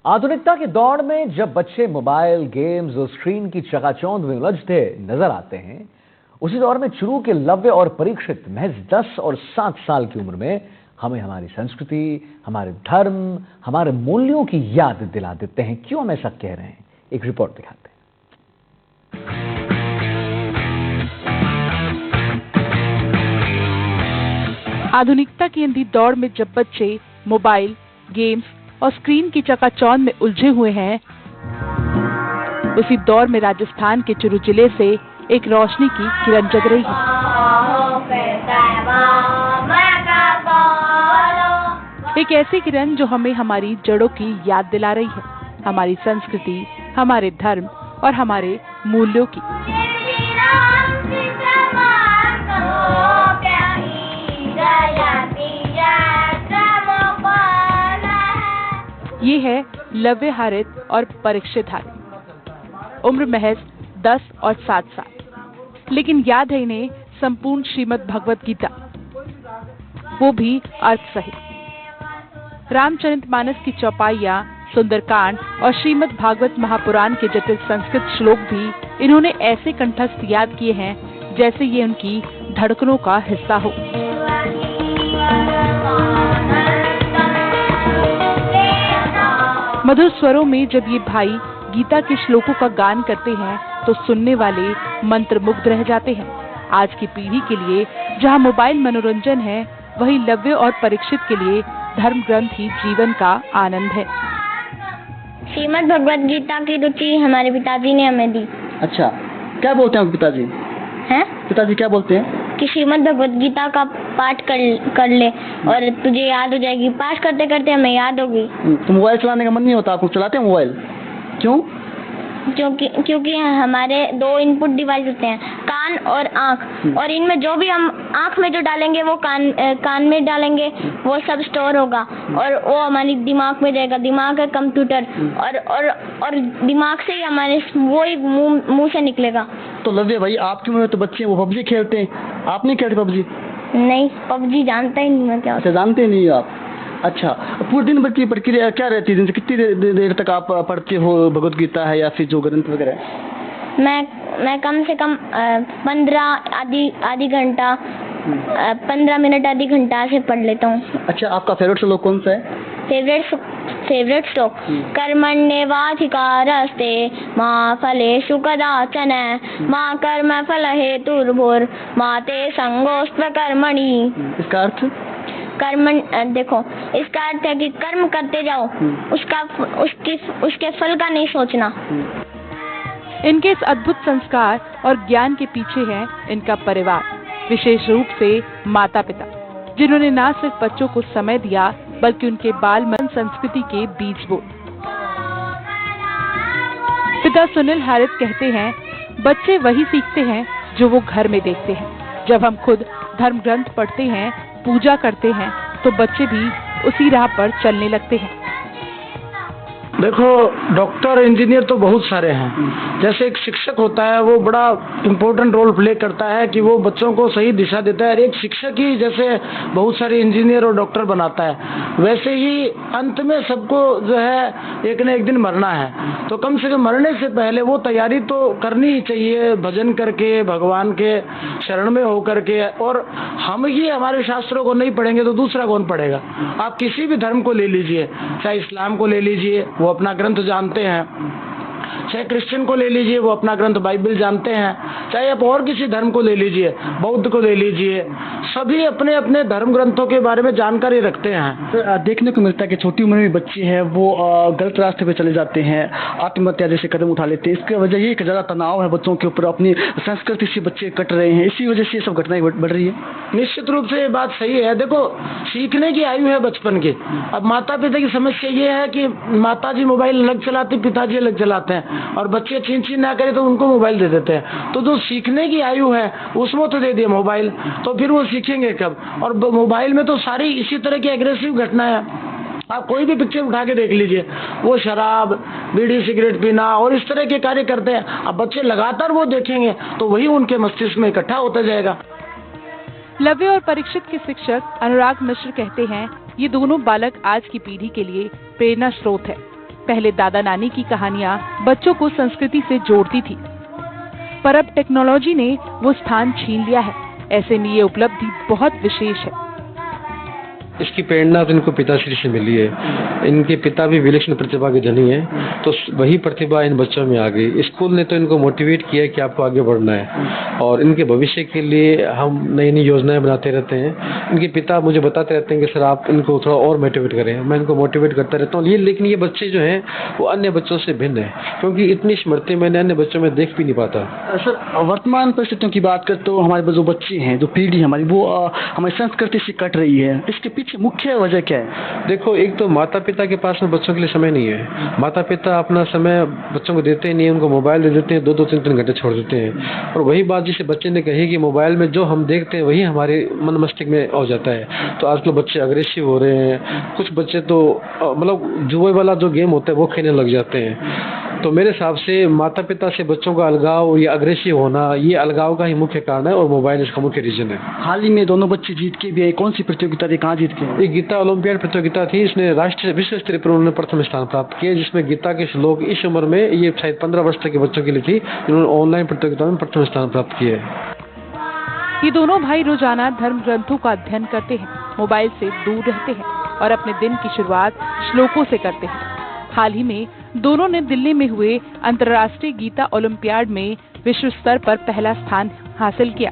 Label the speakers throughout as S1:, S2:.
S1: आधुनिकता के दौर में जब बच्चे मोबाइल, गेम्स और स्क्रीन की चकाचौंध में उलझते नजर आते हैं, उसी दौर में चुरू के लव्य और परीक्षित महज 10 और 7 साल की उम्र में हमें हमारी संस्कृति, हमारे धर्म, हमारे मूल्यों की याद दिला देते हैं। क्यों हम ऐसा कह रहे हैं, एक रिपोर्ट दिखाते हैं।
S2: आधुनिकता की अंधी दौड़ में जब बच्चे मोबाइल, गेम्स और स्क्रीन की चकाचौंध में उलझे हुए हैं, उसी दौर में राजस्थान के चुरू जिले से एक रोशनी की किरण जग रही है। एक ऐसी किरण जो हमें हमारी जड़ों की याद दिला रही है, हमारी संस्कृति, हमारे धर्म और हमारे मूल्यों की। ये है लव्य हारित और परीक्षित हारित। उम्र महज 10 और 7 साल, लेकिन याद है इन्हें संपूर्ण श्रीमद् भगवत गीता, वो भी अर्थ सहित। रामचरितमानस की चौपाइयां, सुंदरकांड और श्रीमद् भागवत महापुराण के जटिल संस्कृत श्लोक भी इन्होंने ऐसे कंठस्थ याद किए हैं जैसे ये उनकी धड़कनों का हिस्सा हो। मधुर स्वरों में जब ये भाई गीता के श्लोकों का गान करते हैं तो सुनने वाले मंत्रमुग्ध रह जाते हैं। आज की पीढ़ी के लिए जहां मोबाइल मनोरंजन है, वहीं लव्य और परीक्षित के लिए धर्म ग्रंथ ही जीवन का आनंद है।
S3: श्रीमद् भगवत गीता की रुचि हमारे पिताजी ने हमें दी।
S4: अच्छा, क्या बोलते हैं पिताजी?
S3: हैं?
S4: पिताजी क्या बोलते हैं?
S3: कि श्रीमद् भगवत गीता का पाठ कर ले और तुझे याद हो जाएगी। पाठ करते करते हमें याद होगी।
S4: तो मोबाइल चलाने का मन नहीं होता आपको? चलाते हैं मोबाइल? क्यों?
S3: क्योंकि हमारे 2 इनपुट डिवाइस होते हैं, कान और आँख, और इनमें जो भी हम आँख में जो डालेंगे वो कान में डालेंगे, वो सब स्टोर होगा और वो हमारी दिमाग में जाएगा। दिमाग है कंप्यूटर, और दिमाग से ही हमारे वो ही मुंह से निकलेगा।
S4: तो लव्य भाई, आपकी उम्र में तो बच्चे वो पबजी खेलते हैं, आप नहीं खेलते पबजी?
S3: नहीं, पबजी जानता ही नहीं मैं क्या।
S4: अच्छा, जानते नहीं आप? अच्छा, पूरे दिन भर की प्रक्रिया क्या रहती है? दिन से कितनी देर तक आप पढ़ते हो भगवत गीता है या फिर जो ग्रंथ वगैरह?
S3: मैं कम से कम 15 आधी घंटा 15 मिनट आधी घंटा से पढ़ लेता हूँ।
S4: अच्छा, आपका फेवरेट श्लोक कौन सा है?
S3: फेवरेट श्लोक कर्मण्येवाधिकारस्ते मा फलेषु कदाचन मा कर्म फल हेतुर्भुर् मा ते संगोऽस्त्व कर्मणि।
S4: इसका अर्थ?
S3: देखो, इसका अर्थ है कि कर्म करते जाओ, उसके फल का नहीं सोचना।
S2: इनके इस अद्भुत संस्कार और ज्ञान के पीछे है इनका परिवार, विशेष रूप से माता पिता, जिन्होंने न सिर्फ बच्चों को समय दिया बल्कि उनके बाल मन संस्कृति के बीज बोए। पिता सुनील हारित कहते हैं, बच्चे वही सीखते हैं जो वो घर में देखते हैं। जब हम खुद धर्म ग्रंथ पढ़ते हैं, पूजा करते हैं, तो बच्चे भी उसी राह पर चलने लगते हैं।
S5: देखो, डॉक्टर, इंजीनियर तो बहुत सारे हैं। जैसे एक शिक्षक होता है, वो बड़ा इम्पोर्टेंट रोल प्ले करता है कि वो बच्चों को सही दिशा देता है। एक शिक्षक ही जैसे बहुत सारे इंजीनियर और डॉक्टर बनाता है, वैसे ही अंत में सबको जो है एक न एक दिन मरना है। तो कम से कम मरने से पहले वो तैयारी तो करनी ही चाहिए, भजन करके, भगवान के शरण में होकर के। और हम ही हमारे शास्त्रों को नहीं पढ़ेंगे तो दूसरा कौन पढ़ेगा? आप किसी भी धर्म को ले लीजिए, चाहे इस्लाम को ले लीजिए, वो अपना ग्रंथ जानते हैं, चाहे क्रिश्चियन को ले लीजिए, वो अपना ग्रंथ बाइबल जानते हैं, चाहे आप और किसी धर्म को ले लीजिए, बौद्ध को ले लीजिए, सभी अपने अपने धर्म ग्रंथों के बारे में जानकारी रखते हैं।
S4: तो देखने को मिलता है कि छोटी उम्र में बच्चे हैं वो गलत रास्ते पे चले जाते हैं, आत्महत्या जैसे कदम उठा लेते हैं। इसकी वजह ये ज़्यादा तनाव है बच्चों के ऊपर, अपनी संस्कृति से बच्चे कट रहे हैं, इसी वजह से ये सब घटनाएं बढ़ रही है।
S5: निश्चित रूप से ये बात सही है। देखो, सीखने की आयु है बचपन की। अब माता पिता की समस्या ये है कि माताजी मोबाइल अलग चलाती, पिताजी अलग चलाते हैं, और बच्चे चीं ना करे तो उनको मोबाइल दे देते हैं। तो जो सीखने की आयु है उसमें तो दे दिया मोबाइल, तो फिर वो सीखेंगे कब? और मोबाइल में तो सारी इसी तरह की एग्रेसिव घटना है। आप कोई भी पिक्चर उठा के देख लीजिए, वो शराब, बीड़ी, सिगरेट पीना और इस तरह के कार्य करते हैं। अब बच्चे लगातार वो देखेंगे तो वही उनके मस्तिष्क में इकट्ठा होता जाएगा।
S2: लव्य और परीक्षित के शिक्षक अनुराग मिश्र कहते हैं, ये दोनों बालक आज की पीढ़ी के लिए प्रेरणा स्रोत है। पहले दादा नानी की कहानियां बच्चों को संस्कृति से जोड़ती थी, पर अब टेक्नोलॉजी ने वो स्थान छीन लिया है। ऐसे में ये उपलब्धि बहुत विशेष है।
S6: इसकी प्रेरणा तो इनको पिताश्री से मिली है। इनके पिता भी विलक्षण प्रतिभा के धनी हैं, तो वही प्रतिभा इन बच्चों में आ गई। स्कूल ने तो इनको मोटिवेट किया कि आपको आगे बढ़ना है, और इनके भविष्य के लिए हम नई नई योजनाएं बनाते रहते हैं। इनके पिता मुझे बताते रहते हैं कि सर आप इनको थोड़ा और मोटिवेट करें। मैं इनको मोटिवेट करता रहता हूँ। लेकिन ये बच्चे जो हैं वो अन्य बच्चों से भिन्न है, क्योंकि इतनी स्मृति मैंने अन्य बच्चों में देख भी नहीं पाता।
S4: सर, वर्तमान परिस्थितियों की बात करते तो हमारे जो बच्चे हैं, जो पीढ़ी हमारी, वो हमारी संस्कृति से कट रही है। इसके पीछे मुख्य वजह क्या है?
S6: देखो, एक तो माता पिता के पास में बच्चों के लिए समय नहीं है। माता पिता अपना समय बच्चों को देते नहीं, उनको मोबाइल दे देते हैं, 2-2, 3-3 घंटे छोड़ देते हैं। और वही बात जिसे बच्चे ने कही कि मोबाइल में जो हम देखते हैं वही हमारे मन मस्तिष्क में हो जाता है। तो आजकल बच्चे अग्रेसिव हो रहे हैं। कुछ बच्चे तो मतलब जुए वाला जो गेम होता है वो खेलने लग जाते हैं। तो मेरे हिसाब से माता पिता से बच्चों का अलगाव या अग्रेसिव होना, ये अलगाव का ही मुख्य कारण है, और मोबाइल इसका मुख्य रीजन है।
S4: हाल ही में दोनों बच्चे जीत के भी आए। कौन सी प्रतियोगिता थी, कहाँ जीत के?
S6: एक गीता ओलंपियाड प्रतियोगिता थी। इसने राष्ट्रीय विश्व स्तरीय पर उन्होंने प्रथम स्थान प्राप्त किया, जिसमें गीता के श्लोक इस उम्र में, ये शायद 15 वर्ष तक के बच्चों के लिए थी, जिन्होंने ऑनलाइन प्रतियोगिता में प्रथम स्थान प्राप्त किया है।
S2: ये दोनों भाई रोजाना धर्म ग्रंथों का अध्ययन करते हैं, मोबाइल से दूर रहते हैं और अपने दिन की शुरुआत श्लोकों से करते हैं। हाल ही में दोनों ने दिल्ली में हुए अंतर्राष्ट्रीय गीता ओलंपियाड में विश्व स्तर पर पहला स्थान हासिल किया।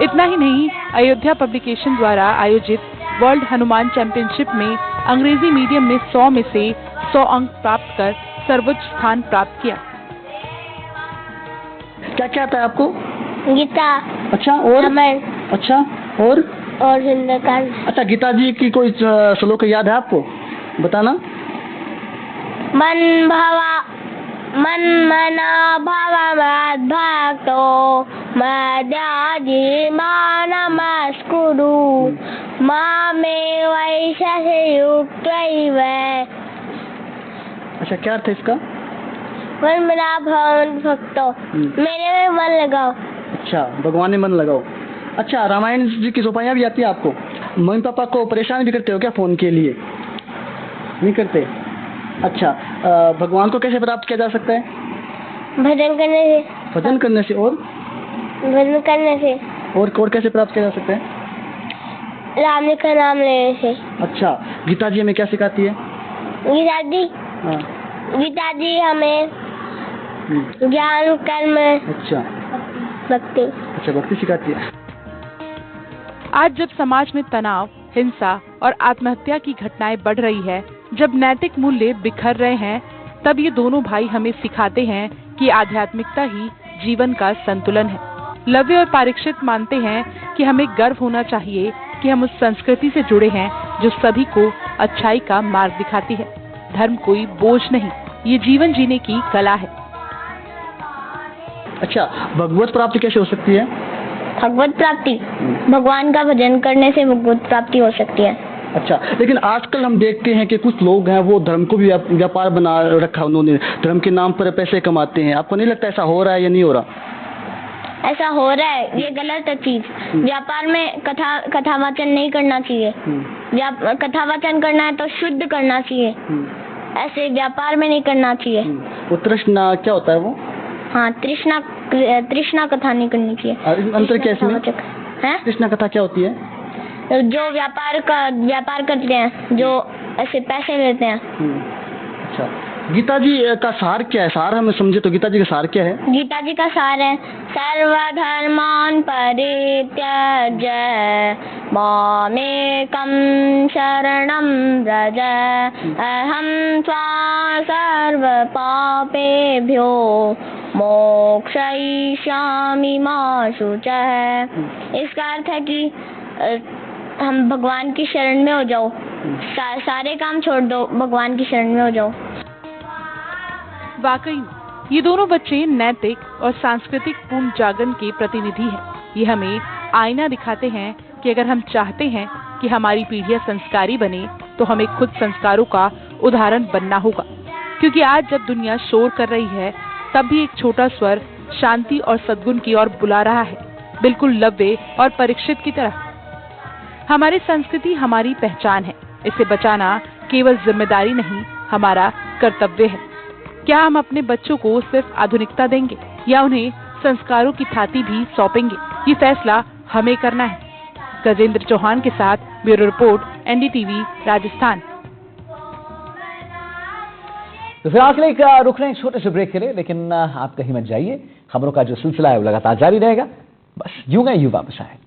S2: इतना ही नहीं, अयोध्या पब्लिकेशन द्वारा आयोजित वर्ल्ड हनुमान चैंपियनशिप में अंग्रेजी मीडियम में 100 में से 100 अंक प्राप्त कर सर्वोच्च स्थान प्राप्त किया।
S4: क्या क्या आता है आपको?
S3: गीता,
S4: अच्छा, और
S3: रामायण
S4: अच्छा, और
S3: सुंदरकांड।
S4: अच्छा, गीता जी की कोई श्लोक याद है आपको? बताना।
S3: मन मना भाव भक्तो मद्याजी मानमस्कुरु मामे वैशसे युक्तैव।
S4: अच्छा, क्या अर्थ है इसका?
S3: मन मना भाव भक्तो, मेरे में मन लगाओ।
S4: अच्छा, भगवान में मन लगाओ। अच्छा, रामायण जी की चौपाइयाँ भी आती है आपको? मम्मी पापा को परेशान भी करते हो क्या फोन के लिए? नहीं करते? अच्छा, भगवान को कैसे प्राप्त किया जा सकता है?
S3: भजन करने से।
S4: भजन करने से। और
S3: भजन करने से।
S4: और कैसे प्राप्त किया जा सकता है?
S3: राम जी का नाम लेने से।
S4: अच्छा, गीता जी हमें क्या सिखाती है?
S3: गीता जी,
S4: हाँ।
S3: गीता जी हमें ज्ञान, कर्म,
S4: अच्छा,
S3: भक्ति।
S4: अच्छा, भक्ति सिखाती है।
S2: आज जब समाज में तनाव, हिंसा और आत्महत्या की घटनाएं बढ़ रही है, जब नैतिक मूल्य बिखर रहे हैं, तब ये दोनों भाई हमें सिखाते हैं कि आध्यात्मिकता ही जीवन का संतुलन है। लव्य और परीक्षित मानते हैं कि हमें गर्व होना चाहिए कि हम उस संस्कृति से जुड़े हैं जो सभी को अच्छाई का मार्ग दिखाती है। धर्म कोई बोझ नहीं, ये जीवन जीने की कला है।
S4: अच्छा, भगवत प्राप्ति कैसे हो सकती है?
S3: भगवत प्राप्ति, भगवान का भजन करने से भगवत प्राप्ति हो सकती है।
S4: अच्छा, लेकिन आजकल हम देखते हैं कि कुछ लोग हैं वो धर्म को भी व्यापार बना रखा, उन्होंने धर्म के नाम पर पैसे कमाते हैं। आपको नहीं लगता ऐसा हो रहा है या नहीं हो रहा?
S3: ऐसा हो रहा है, ये गलत है चीज। व्यापार में कथावाचन नहीं करना चाहिए। कथावाचन करना है तो शुद्ध करना चाहिए, ऐसे व्यापार में नहीं करना चाहिए।
S4: वो तृष्णा क्या होता है वो?
S3: हाँ, तृष्णा कथा नहीं करनी चाहिए।
S4: अंतर क्या है इसमें? तृष्णा कथा क्या होती है?
S3: जो व्यापार करते हैं, जो ऐसे पैसे लेते हैं।
S4: अच्छा, गीता जी का सार क्या है? सार हमें समझे तो गीता जी का सार क्या है?
S3: गीता जी का सार है सर्वधर्मान् परित्यज्य मामेकं शरणं व्रज अहं त्वा सर्वपापेभ्यो मोक्षयिष्यामि मा शुचः। इसका अर्थ है कि हम भगवान की शरण में हो जाओ, सारे काम छोड़ दो, भगवान की शरण में हो जाओ।
S2: वाकई ये दोनों बच्चे नैतिक और सांस्कृतिक पूर्ण जागरण के प्रतिनिधि हैं। ये हमें आईना दिखाते हैं कि अगर हम चाहते हैं कि हमारी पीढ़ियां संस्कारी बने, तो हमें खुद संस्कारों का उदाहरण बनना होगा। क्योंकि आज जब दुनिया शोर कर रही है, तब भी एक छोटा स्वर शांति और सद्गुण की ओर बुला रहा है, बिल्कुल लव्य और परीक्षित की तरह। हमारी संस्कृति हमारी पहचान है, इसे बचाना केवल जिम्मेदारी नहीं, हमारा कर्तव्य है। क्या हम अपने बच्चों को सिर्फ आधुनिकता देंगे या उन्हें संस्कारों की थाती भी सौंपेंगे, ये फैसला हमें करना है। गजेंद्र चौहान के साथ ब्यूरो रिपोर्ट, NDTV, राजस्थान।
S1: तो फिर आखिर एक रुक रहे हैं छोटे से ब्रेक के लिए, लेकिन आप कहीं मत जाइए। खबरों का जो सिलसिला है वो लगातार जारी रहेगा। बस यूं गए यूं वापस आएंगे।